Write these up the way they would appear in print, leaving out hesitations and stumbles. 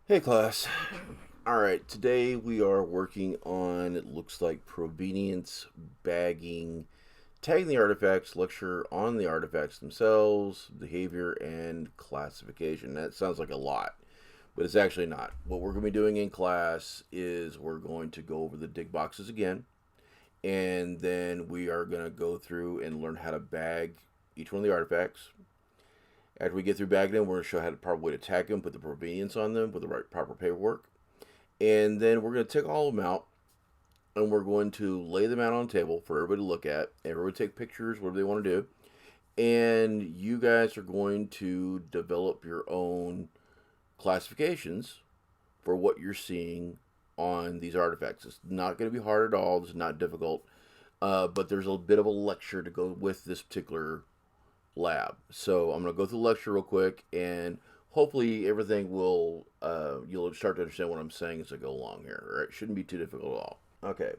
Hey class. Alright, today we are working on, it looks like, provenience, bagging, tagging the artifacts, lecture on the artifacts themselves, behavior, and classification. That sounds like a lot, but it's actually not. What we're going to be doing in class is we're going to go over the dig boxes again, and then we are going to go through and learn how to bag each one of the artifacts. After we get through bagging them, we're going to show how the proper way to tag them, put the provenience on them with the right proper paperwork. And then we're going to take all of them out and we're going to lay them out on the table for everybody to look at. Everybody take pictures, whatever they want to do. And you guys are going to develop your own classifications for what you're seeing on these artifacts. It's not going to be hard at all. It's not difficult. But there's a bit of a lecture to go with this particular lab. So I'm going to go through the lecture real quick, and hopefully everything will, you'll start to understand what I'm saying as I go along here. All right? It shouldn't be too difficult at all. Okay.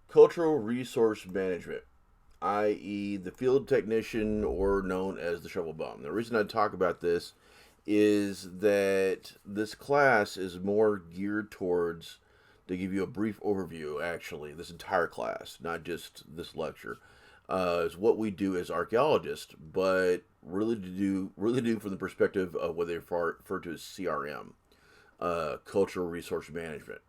Cultural resource management, i.e. the field technician, or known as the shovel bum. The reason I talk about this is that this class is more geared towards, to give you a brief overview, actually, this entire class, not just this lecture, is what we do as archaeologists, but really do from the perspective of what they refer to as CRM, cultural resource management.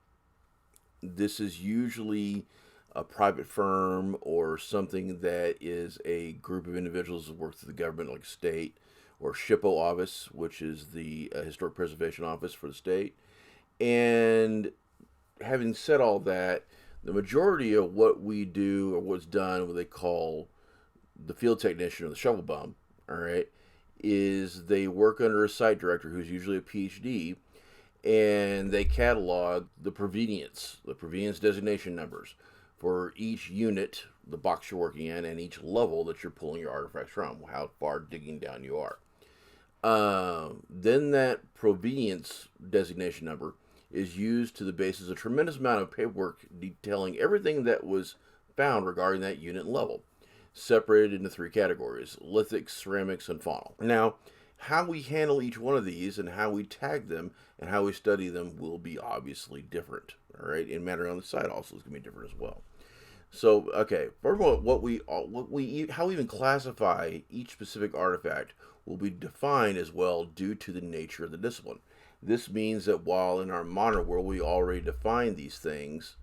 This is usually a private firm or something that is a group of individuals that work through the government, like state, or SHPO office, which is the Historic Preservation Office for the state. And having said all that, the majority of what we do, or what's done, what they call the field technician or the shovel bum, all right, is they work under a site director who's usually a PhD, and they catalog the provenience designation numbers for each unit, the box you're working in, and each level that you're pulling your artifacts from, how far digging down you are. Then that provenience designation number is used to the basis a tremendous amount of paperwork detailing everything that was found regarding that unit and level, separated into three categories: lithics, ceramics, and faunal. Now, how we handle each one of these and how we tag them and how we study them will be obviously different. All right, and matter on the site also is going to be different as well. So, okay, first of all, how we even classify each specific artifact will be defined as well due to the nature of the discipline. This means that while in our modern world we already define these things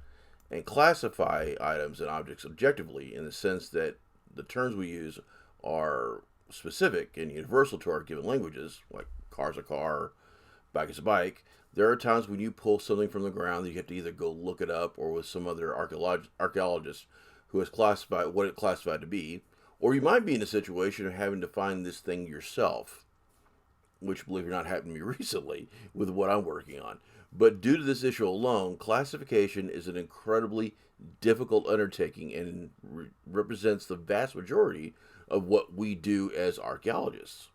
and classify items and objects objectively, in the sense that the terms we use are specific and universal to our given languages, like car's a car, bike is a bike, there are times when you pull something from the ground that you have to either go look it up or with some other archaeologist who has classified what it classified to be, or you might be in a situation of having to find this thing yourself, which, believe it or not, happened to me recently with what I'm working on. But due to this issue alone, classification is an incredibly difficult undertaking and represents the vast majority of what we do as archaeologists.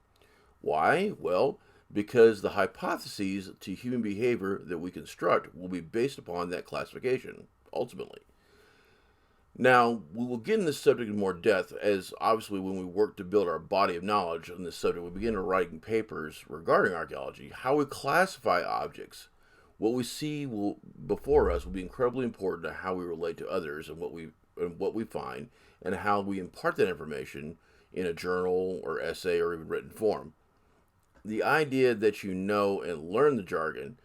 Why? Well, because the hypotheses to human behavior that we construct will be based upon that classification, ultimately. Now, we will get in this subject in more depth, as obviously when we work to build our body of knowledge on this subject, we begin to write papers regarding archaeology. How we classify objects, what we see before us will be incredibly important to how we relate to others and what we find, and how we impart that information in a journal or essay or even written form. The idea that you know and learn the jargon,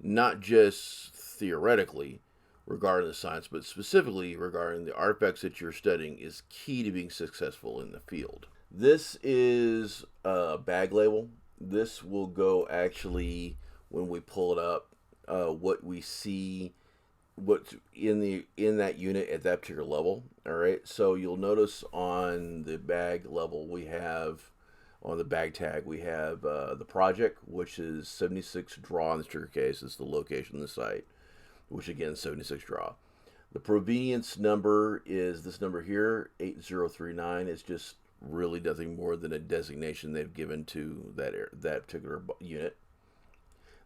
not just theoretically regarding the science, but specifically regarding the artifacts that you're studying, is key to being successful in the field. This is a bag label. This will go, actually, when we pull it up, what we see, what's in that unit at that particular level. All right, so you'll notice on the bag level we have, on the bag tag, we have the project, which is 76 draw in this trigger case. It's the location of the site, which again is 76 draw. The provenience number is this number here, 8039. It's just really nothing more than a designation they've given to that particular unit.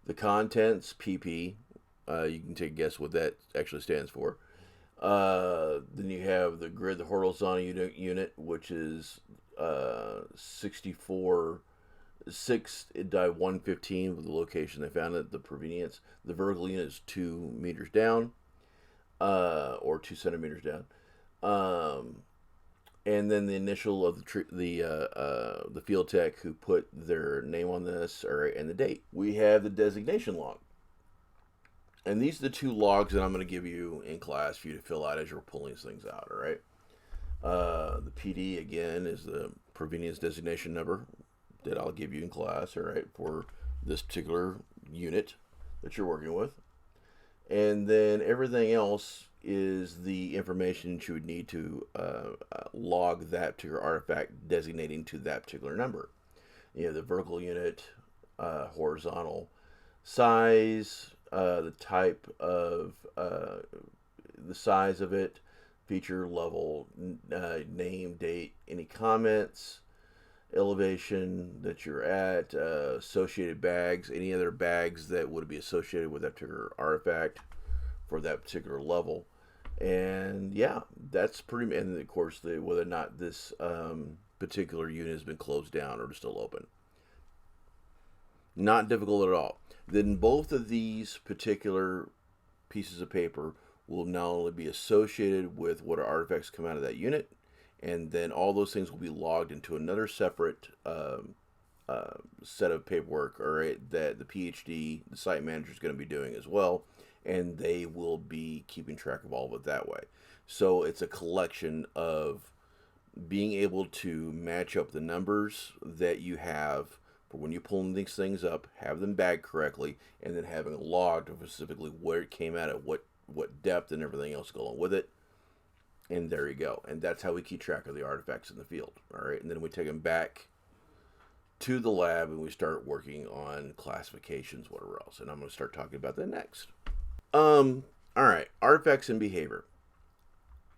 The contents, PP, you can take a guess what that actually stands for. Then you have the grid, the horizontal unit, which is 64 6x115 with the location they found it, the Provenience. The vertical unit is 2 meters down, or 2 centimeters down. And then the initial of the field tech who put their name on this, and the date. We have the designation log. And these are the 2 logs that I'm going to give you in class for you to fill out as you're pulling these things out, all right? The PD, again, is the Provenience designation number that I'll give you in class, all right, for this particular unit that you're working with. And then everything else is the information that you would need to log that to your artifact designating to that particular number. You know, the vertical unit, horizontal size, the type of, the size of it, feature level, name, date, any comments, elevation that you're at, associated bags, any other bags that would be associated with that particular artifact for that particular level. And yeah, that's pretty, and of course, whether or not this particular unit has been closed down or is still open. Not difficult at all. Then both of these particular pieces of paper will not only be associated with what artifacts come out of that unit, and then all those things will be logged into another separate set of paperwork, or that the PhD, the site manager, is going to be doing as well, and they will be keeping track of all of it that way. So it's a collection of being able to match up the numbers that you have for when you're pulling these things up, have them bagged correctly, and then having logged specifically where it came out at, what depth and everything else going with it. And there you go. And that's how we keep track of the artifacts in the field. All right. And then we take them back to the lab and we start working on classifications, whatever else. And I'm going to start talking about that next. All right. Artifacts and behavior.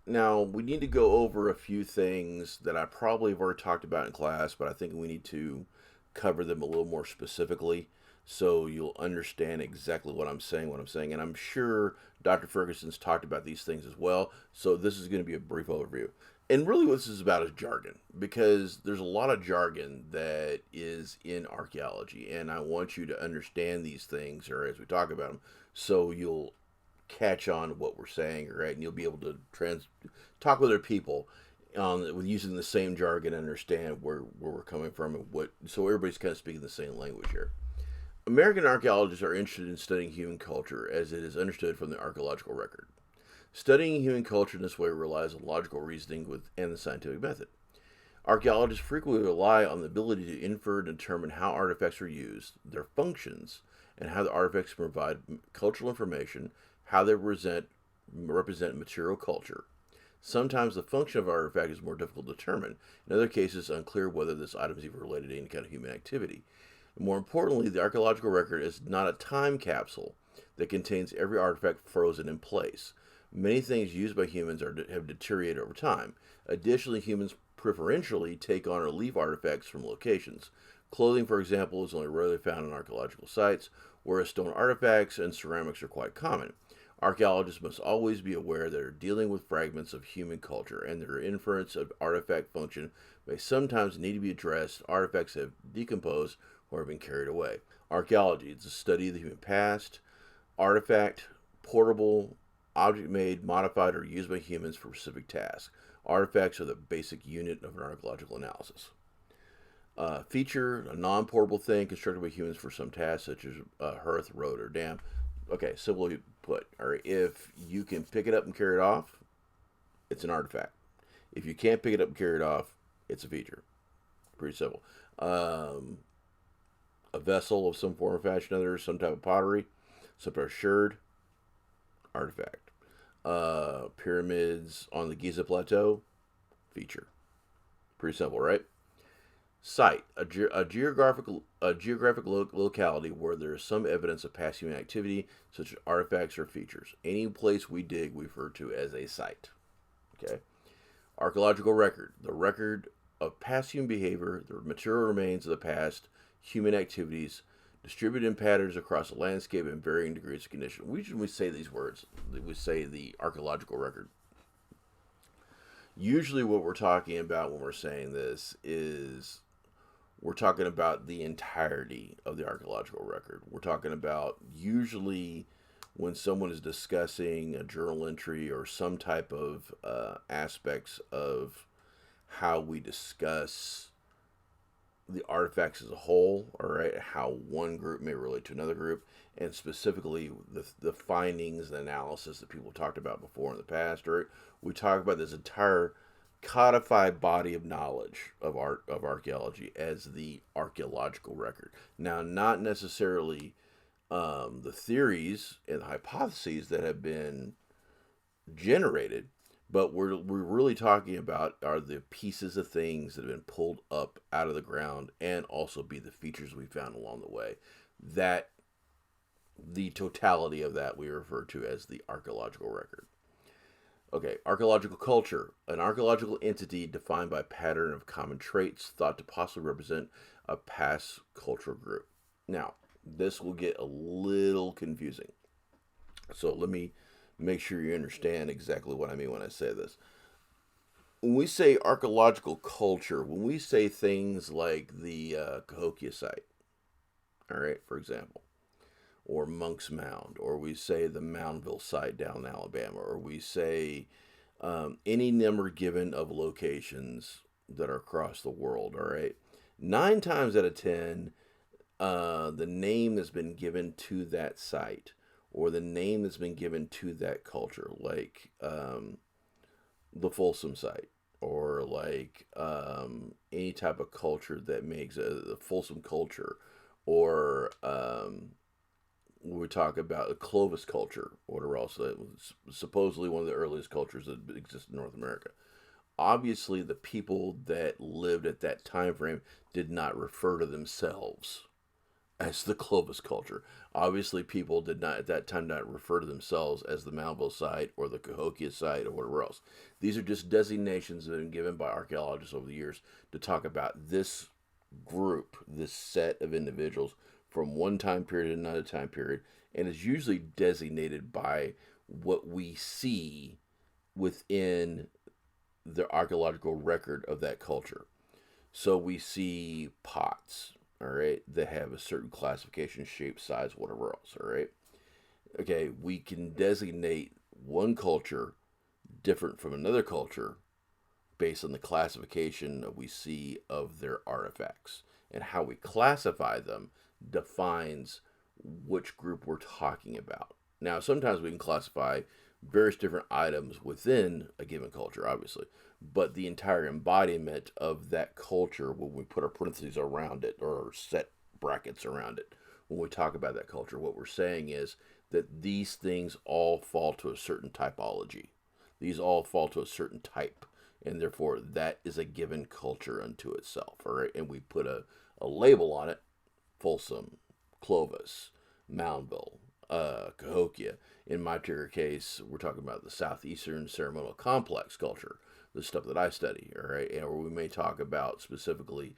Now, we need to go over a few things that I probably have already talked about in class, but I think we need to cover them a little more specifically so you'll understand exactly what I'm saying. And I'm sure Dr. Ferguson's talked about these things as well. So this is going to be a brief overview. And really what this is about is jargon, because there's a lot of jargon that is in archaeology. And I want you to understand these things, or as we talk about them, so you'll catch on what we're saying, right? And you'll be able to talk with other people with using the same jargon and understand where we're coming from and so everybody's kind of speaking the same language here. American archaeologists are interested in studying human culture as it is understood from the archaeological record. Studying human culture in this way relies on logical reasoning and the scientific method. Archaeologists frequently rely on the ability to infer and determine how artifacts are used, their functions, and how the artifacts provide cultural information, how they represent material culture. Sometimes the function of an artifact is more difficult to determine. In other cases, it's unclear whether this item is even related to any kind of human activity. More importantly, the archaeological record is not a time capsule that contains every artifact frozen in place. Many things used by humans have deteriorated over time. Additionally, humans preferentially take on or leave artifacts from locations. Clothing, for example, is only rarely found in archaeological sites, whereas stone artifacts and ceramics are quite common. Archaeologists must always be aware that they're dealing with fragments of human culture, and their inference of artifact function may sometimes need to be addressed. Artifacts have decomposed or have been carried away. Archaeology is the study of the human past. Artifact, portable, object made, modified, or used by humans for specific tasks. Artifacts are the basic unit of an archaeological analysis. Feature, a non-portable thing constructed by humans for some tasks, such as hearth, road, or dam. Okay, simply put, all right, if you can pick it up and carry it off, it's an artifact. If you can't pick it up and carry it off, it's a feature. Pretty simple. A vessel of some form or fashion, other, some type of pottery, some type of sherd, artifact. Pyramids on the Giza Plateau, feature. Pretty simple, right? Site, a geographic locality where there is some evidence of past human activity, such as artifacts or features. Any place we dig, we refer to as a site. Okay. Archaeological record, the record of past human behavior, the material remains of the past human activities, distributed in patterns across the landscape in varying degrees of condition. When we say these words, we say the archaeological record. Usually what we're talking about when we're saying this is we're talking about the entirety of the archaeological record. We're talking about usually when someone is discussing a journal entry or some type of aspects of how we discuss the artifacts as a whole, all right, how one group may relate to another group, and specifically the findings and analysis that people talked about before in the past, right? We talk about this entire codified body of knowledge of archaeology as the archaeological record. Now, not necessarily the theories and hypotheses that have been generated, but we're really talking about are the pieces of things that have been pulled up out of the ground, and also be the features we found along the way. That the totality of that we refer to as the archaeological record. Okay, archaeological culture, an archaeological entity defined by pattern of common traits thought to possibly represent a past cultural group. Now, this will get a little confusing. So let me make sure you understand exactly what I mean when I say this. When we say archaeological culture, when we say things like the Cahokia site, all right, for example, or Monk's Mound, or we say the Moundville site down in Alabama, or we say any number given of locations that are across the world, all right, 9 times out of 10, the name that's been given to that site or the name that's been given to that culture, like the Folsom site, or like any type of culture that makes the Folsom culture, or we talk about a Clovis culture, or whatever else. That was supposedly one of the earliest cultures that existed in North America. Obviously, the people that lived at that time frame did not refer to themselves as the Clovis culture. Obviously, people did not at that time not refer to themselves as the Moundville site or the Cahokia site or whatever else. These are just designations that have been given by archaeologists over the years to talk about this group, this set of individuals from one time period to another time period, and is usually designated by what we see within the archaeological record of that culture. So we see pots, all right, that have a certain classification, shape, size, whatever else, all right. Okay, we can designate one culture different from another culture based on the classification that we see of their artifacts. And how we classify them defines which group we're talking about. Now, sometimes we can classify various different items within a given culture, obviously, but the entire embodiment of that culture, when we put our parentheses around it or set brackets around it, when we talk about that culture, what we're saying is that these things all fall to a certain typology. These all fall to a certain type, and therefore that is a given culture unto itself, all right? And we put a label on it: Folsom, Clovis, Moundville, Cahokia. In my particular case, we're talking about the Southeastern Ceremonial Complex culture, the stuff that I study, all right? Or we may talk about specifically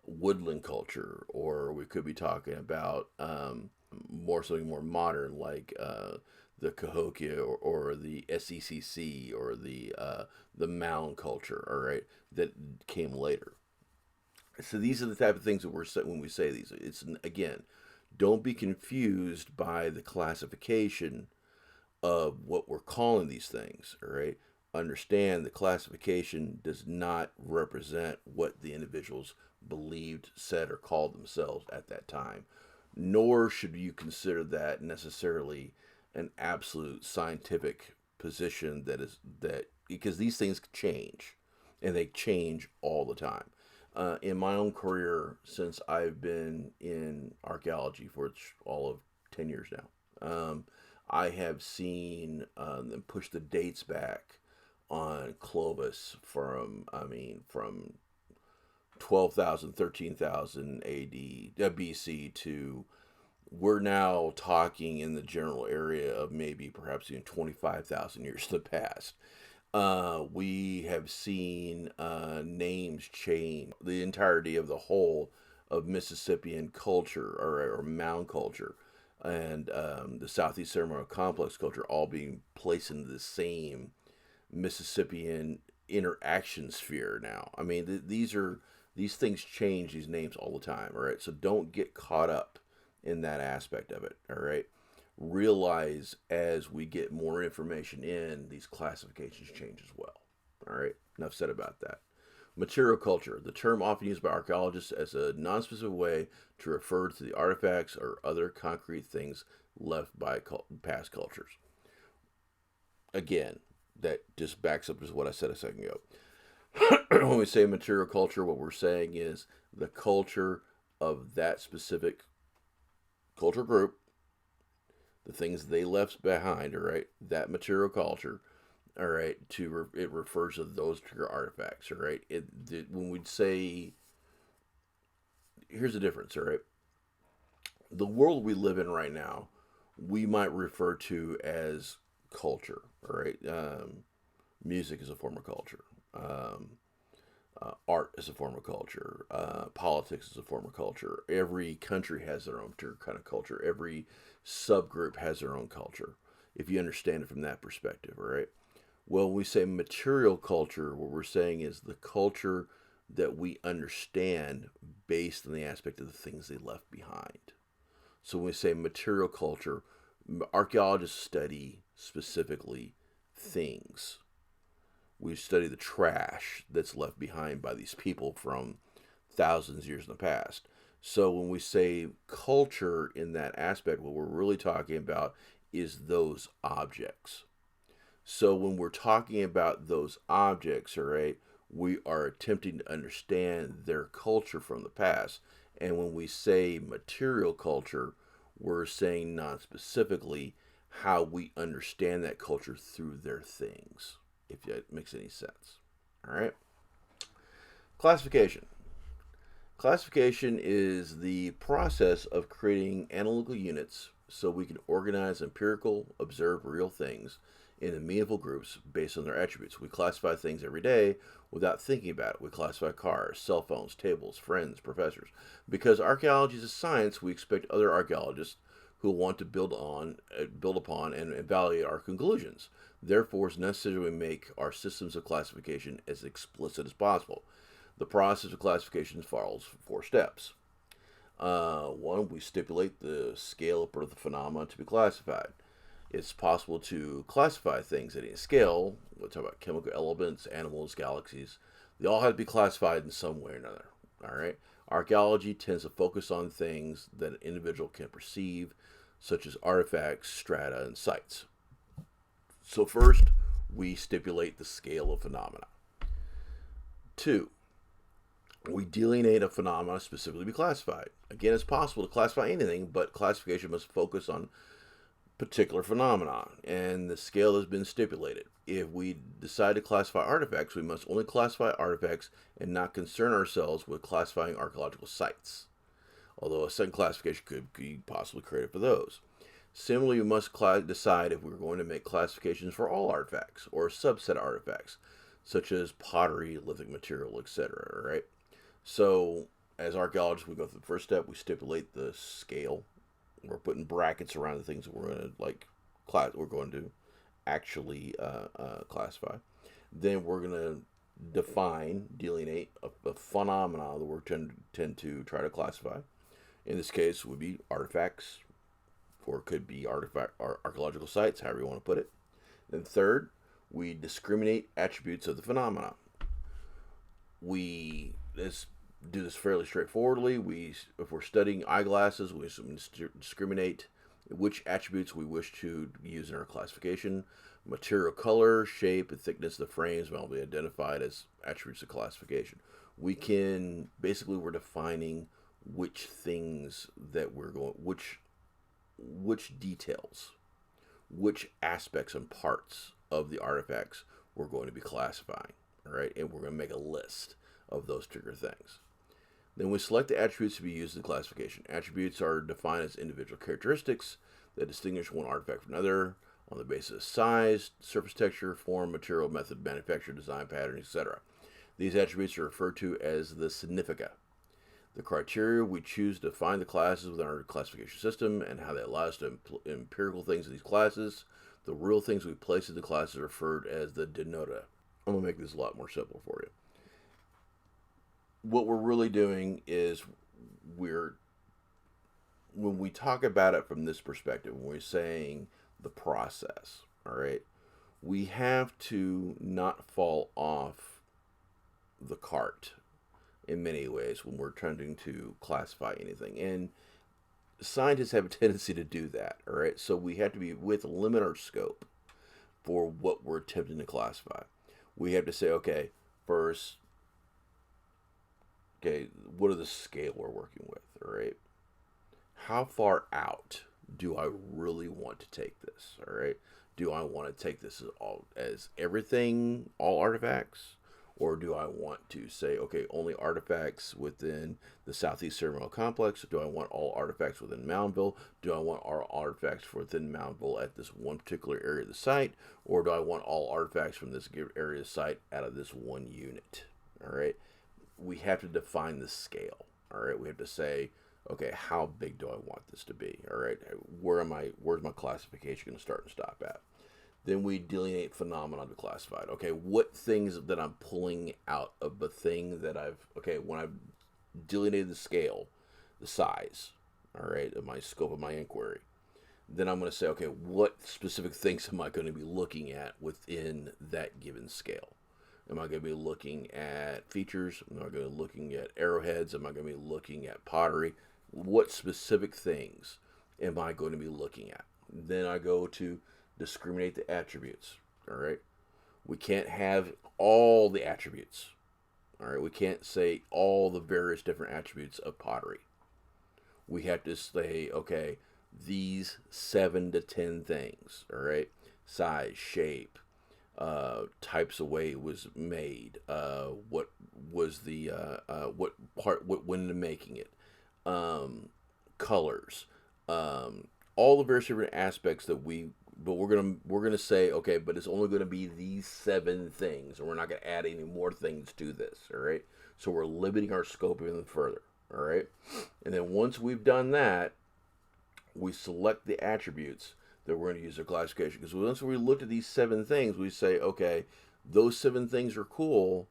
woodland culture, or we could be talking about something more modern, like the Cahokia or the SECC or the Mound culture, all right, that came later. So these are the type of things that we're saying when we say these. It's, again, don't be confused by the classification of what we're calling these things, all right? Understand the classification does not represent what the individuals believed, said, or called themselves at that time. Nor should you consider that necessarily an absolute scientific position that because these things change, and they change all the time. In my own career, since I've been in archaeology for all of 10 years now, I have seen them push the dates back on Clovis from 12,000, 13,000 AD, BC to, we're now talking in the general area of maybe perhaps even 25,000 years in the past. We have seen names change. The entirety of the whole of Mississippian culture or mound culture and the Southeast Ceremonial Complex culture all being placed into the same Mississippian interaction sphere now. I mean, these are These things change these names all the time, all right? So don't get caught up in that aspect of it, all right? Realize as we get more information in, these classifications change as well, all right? Enough said about that. Material culture, the term often used by archaeologists as a non-specific way to refer to the artifacts or other concrete things left by past cultures. Again, that just backs up to what I said a second ago. When we say material culture, what we're saying is the culture of that specific culture group, the things they left behind, all right, that material culture, all right, it refers to those particular artifacts, all right. When we'd say, here's the difference, all right. The world we live in right now, we might refer to as culture, all right. Music is a form of culture. Art is a form of culture. Politics is a form of culture. Every country has their own particular kind of culture. Every subgroup has their own culture, if you understand it from that perspective, all right? Well, when we say material culture, what we're saying is the culture that we understand based on the aspect of the things they left behind. So when we say material culture, archaeologists study specifically things. We study the trash that's left behind by these people from thousands of years in the past. So when we say culture in that aspect, what we're really talking about is those objects. So when we're talking about those objects, all right, we are attempting to understand their culture from the past. And when we say material culture, we're saying non-specifically how we understand that culture through their things, if that makes any sense. All right. Classification. Classification is the process of creating analytical units so we can organize empirical, observe real things into meaningful groups based on their attributes. We classify things every day without thinking about it. We classify cars, cell phones, tables, friends, professors. Because archaeology is a science, we expect other archaeologists who want to build upon, and evaluate our conclusions. Therefore, it's necessary we make our systems of classification as explicit as possible. The process of classification follows 4 steps. 1, we stipulate the scale of the phenomena to be classified. It's possible to classify things at any scale. We'll talk about chemical elements, animals, galaxies. They all have to be classified in some way or another. All right. Archaeology tends to focus on things that an individual can perceive, such as artifacts, strata, and sites. So first, we stipulate the scale of phenomena. 2, we delineate a phenomena specifically to be classified. Again, it's possible to classify anything, but classification must focus on particular phenomena, and the scale has been stipulated. If we decide to classify artifacts, we must only classify artifacts and not concern ourselves with classifying archaeological sites, although a second classification could be possibly created for those. Similarly, we must decide if we're going to make classifications for all artifacts or a subset of artifacts, such as pottery, lithic material, etc. Right? So, as archaeologists, we go through the first step. We stipulate the scale. We're putting brackets around the things that we're going to actually classify. Then we're going to delineate a phenomena that we're tend to try to classify. In this case, it would be artifacts, or it could be archaeological sites, however you want to put it. Then third, we discriminate attributes of the phenomena. We do this fairly straightforwardly. If we're studying eyeglasses, we discriminate which attributes we wish to use in our classification. Material color, shape, and thickness of the frames will be identified as attributes of classification. We're defining which things that which details, which aspects and parts of the artifacts we're going to be classifying, all right? And we're going to make a list of those particular things. Then we select the attributes to be used in classification. Attributes are defined as individual characteristics that distinguish one artifact from another on the basis of size, surface texture, form, material, method of manufacture, design pattern, etc. These attributes are referred to as the significa. The criteria we choose to define the classes within our classification system and how they allow us to empirical things in these classes. The real things we place in the classes are referred as the denota. I'm going to make this a lot more simple for you. what we're really doing is we're when we talk about it from this perspective, when we're saying the process, all right, we have to not fall off the cart in many ways when we're trying to classify anything. And scientists have a tendency to do that, all right? So we have to limit our scope for what we're attempting to classify. We have to say, okay, first, okay, what are the scale we're working with, all right? How far out do I really want to take this, all right? Do I want to take this as everything, all artifacts? Or do I want to say, okay, only artifacts within the Southeast Ceremonial Complex? Do I want all artifacts within Moundville? Do I want all artifacts within Moundville at this one particular area of the site? Or do I want all artifacts from this area of the site out of this one unit? All right. We have to define the scale. All right. We have to say, okay, how big do I want this to be? All right. Where's my classification going to start and stop at? Then we delineate phenomena to classify it. Okay, what things that I'm pulling out of the thing that when I've delineated the scale, the size, all right, of my scope of my inquiry, then I'm going to say, okay, what specific things am I going to be looking at within that given scale? Am I going to be looking at features? Am I going to be looking at arrowheads? Am I going to be looking at pottery? What specific things am I going to be looking at? Then I go to discriminate the attributes. All right, we can't have all the attributes. All right, we can't say all the various different attributes of pottery. We have to say, okay, these 7 to 10 things. All right, size, shape, types of way it was made, what was the what part, what went into making it, colors, all the various different aspects that we're gonna say, okay, but it's only gonna be these 7 things, and we're not gonna add any more things to this. All right, so we're limiting our scope even further. All right, and then once we've done that, we select the attributes that we're going to use for classification. Because once we looked at these 7 things, we say, okay, those 7 things are cool,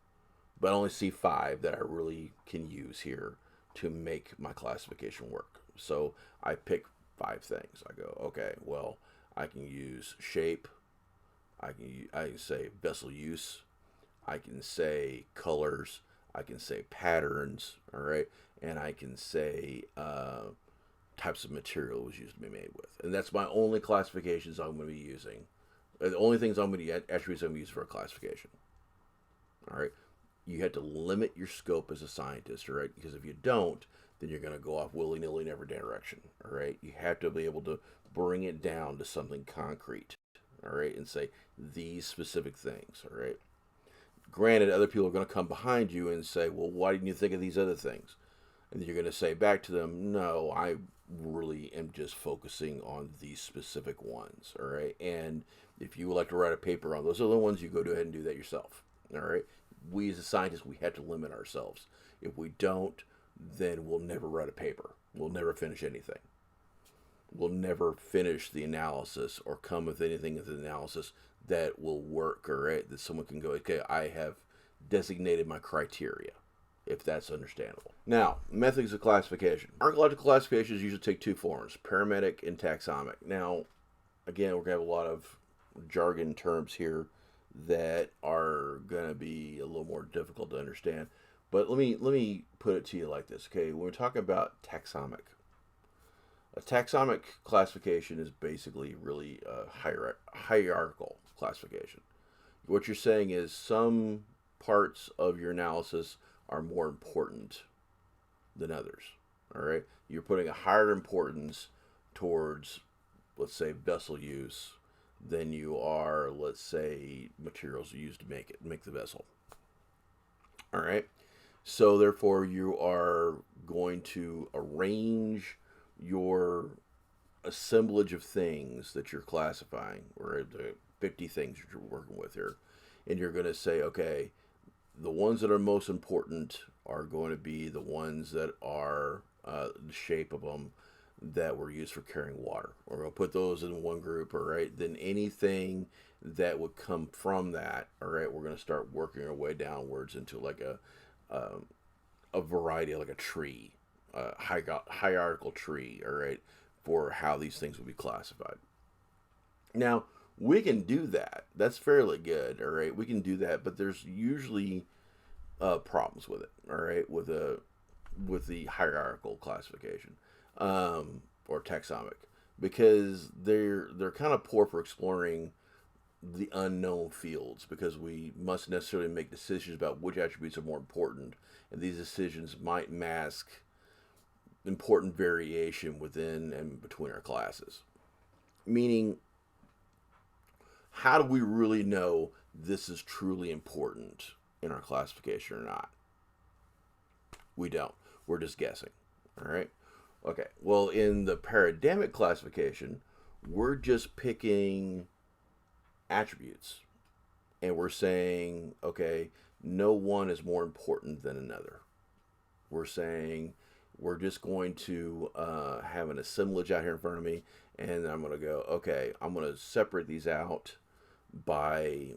but I only see 5 that I really can use here to make my classification work. So I pick 5 things. I go, okay, well, I can use shape. I can say vessel use. I can say colors. I can say patterns. All right, and I can say types of material it was used to be made with. And that's my only classifications I'm going to be using. The only things I'm going to attributes I'm going to use for a classification. All right, you have to limit your scope as a scientist. All right, because if you don't, then you're going to go off willy-nilly in every direction. All right, you have to be able to bring it down to something concrete. All right, and say these specific things. All right. Granted, other people are going to come behind you and say, well, why didn't you think of these other things? And then you're going to say back to them, no, I really am just focusing on these specific ones. All right. And if you would like to write a paper on those other ones, you go ahead and do that yourself. All right. We as a scientist, we have to limit ourselves. If we don't, then we'll never write a paper. We'll never finish anything. We'll never finish the analysis or come with anything in the analysis that will work, all right, that someone can go, okay, I have designated my criteria, if that's understandable. Now, methods of classification. Archaeological classifications usually take 2 forms, paramedic and taxonomic. Now, again, we're going to have a lot of jargon terms here that are going to be a little more difficult to understand. But let me put it to you like this, okay? When we're talking about taxonomic, a taxonomic classification is basically really a hierarchical classification. What you're saying is some parts of your analysis are more important than others. All right, you're putting a higher importance towards, let's say, vessel use than you are, let's say, materials used to make the vessel. All right, so therefore you are going to arrange your assemblage of things that you're classifying, or the 50 things that you're working with here, and you're going to say, okay, the ones that are most important are going to be the ones that are the shape of them that were used for carrying water. We're going to put those in one group, all right? Then anything that would come from that, all right, we're going to start working our way downwards into like a a variety, like a tree, hierarchical tree, all right, for how these things would be classified. Now, we can do that. That's fairly good, all right. We can do that, but there's usually problems with it, all right, with the hierarchical classification or taxonomic, because they're kind of poor for exploring the unknown fields, because we must necessarily make decisions about which attributes are more important, and these decisions might mask important variation within and between our classes. Meaning, how do we really know this is truly important in our classification or not? We don't. We're just guessing. All right? Okay. Well, in the paradigmic classification, we're just picking attributes. And we're saying, okay, no one is more important than another. We're saying we're just going to have an assemblage out here in front of me, and I'm going to go, okay, I'm going to separate these out by,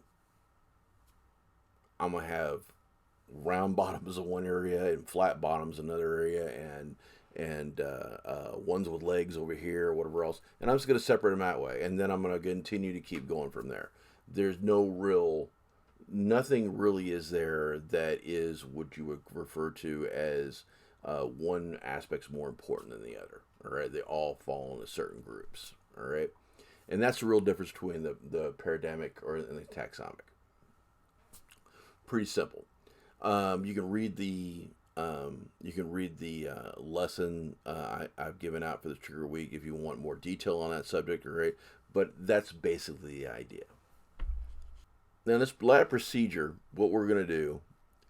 I'm going to have round bottoms in one area and flat bottoms in another area, and ones with legs over here, whatever else, and I'm just going to separate them that way, and then I'm going to continue to keep going from there. There's nothing really is there that is what you would refer to as one aspect's more important than the other. All right, they all fall into certain groups. All right, and that's the real difference between the paradigmic and the taxonomic. Pretty simple. You can read the lesson I've given out for the trigger week if you want more detail on that subject. All right, but that's basically the idea. Now, this lab procedure, what we're going to do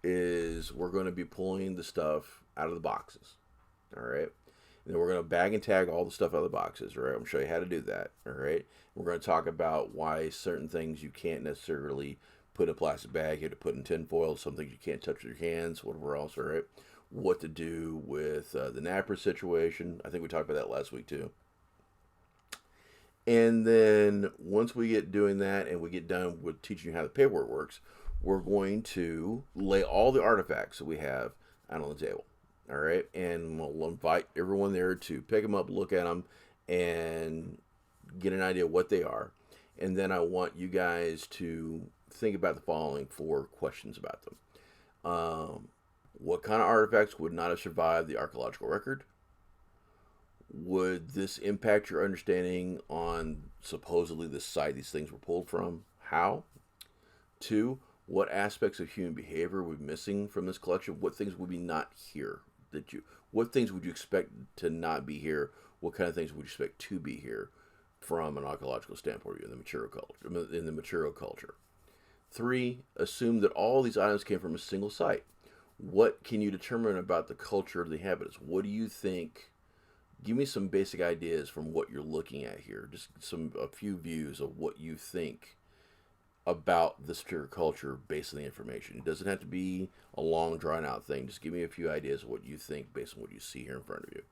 is we're going to be pulling the stuff out of the boxes, all right? And then we're going to bag and tag all the stuff out of the boxes, all right? I'm going to show you how to do that, all right? We're going to talk about why certain things you can't necessarily put in a plastic bag. You have to put in tin foil. Some things you can't touch with your hands, whatever else, all right? What to do with the napper situation. I think we talked about that last week, too. And then once we get doing that and we get done with teaching you how the paperwork works, we're going to lay all the artifacts that we have out on the table. All right. And we'll invite everyone there to pick them up, look at them, and get an idea of what they are. And then I want you guys to think about the following 4 questions about them. What kind of artifacts would not have survived the archaeological record? Would this impact your understanding on supposedly the site these things were pulled from? How? 2, what aspects of human behavior would be missing from this collection? What things would be not here? What things would you expect to not be here? What kind of things would you expect to be here from an archaeological standpoint in the material culture? 3, assume that all these items came from a single site. What can you determine about the culture of the inhabitants? What do you think? Give me some basic ideas from what you're looking at here. Just a few views of what you think about this particular culture based on the information. It doesn't have to be a long, drawn-out thing. Just give me a few ideas of what you think based on what you see here in front of you.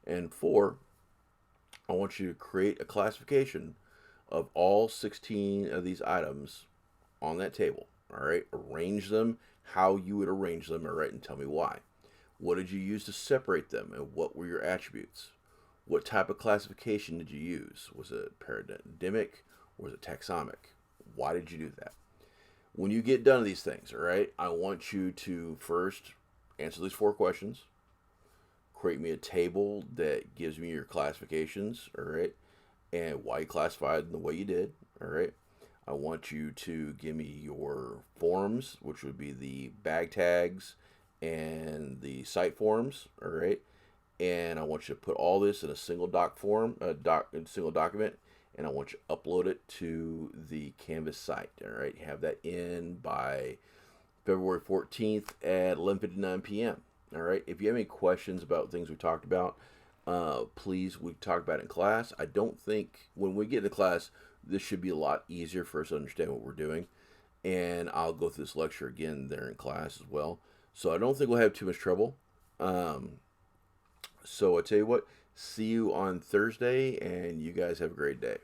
And 4, I want you to create a classification of all 16 of these items on that table. All right, arrange them how you would arrange them. All right, and tell me why. What did you use to separate them, and what were your attributes? What type of classification did you use? Was it paradigmic or was it taxonomic? Why did you do that? When you get done with these things, all right, I want you to first answer these 4 questions. Create me a table that gives me your classifications, all right, and why you classified in the way you did, all right. I want you to give me your forms, which would be the bag tags and the site forms, all right. And I want you to put all this in a single single document, and I want you to upload it to the Canvas site, all right. You have that in by February 14th at 11:59 p.m. All right. If you have any questions about things we talked about, please, we talked about it in class. I don't think when we get into class, this should be a lot easier for us to understand what we're doing. And I'll go through this lecture again there in class as well. So I don't think we'll have too much trouble. So I tell you what, see you on Thursday, and you guys have a great day.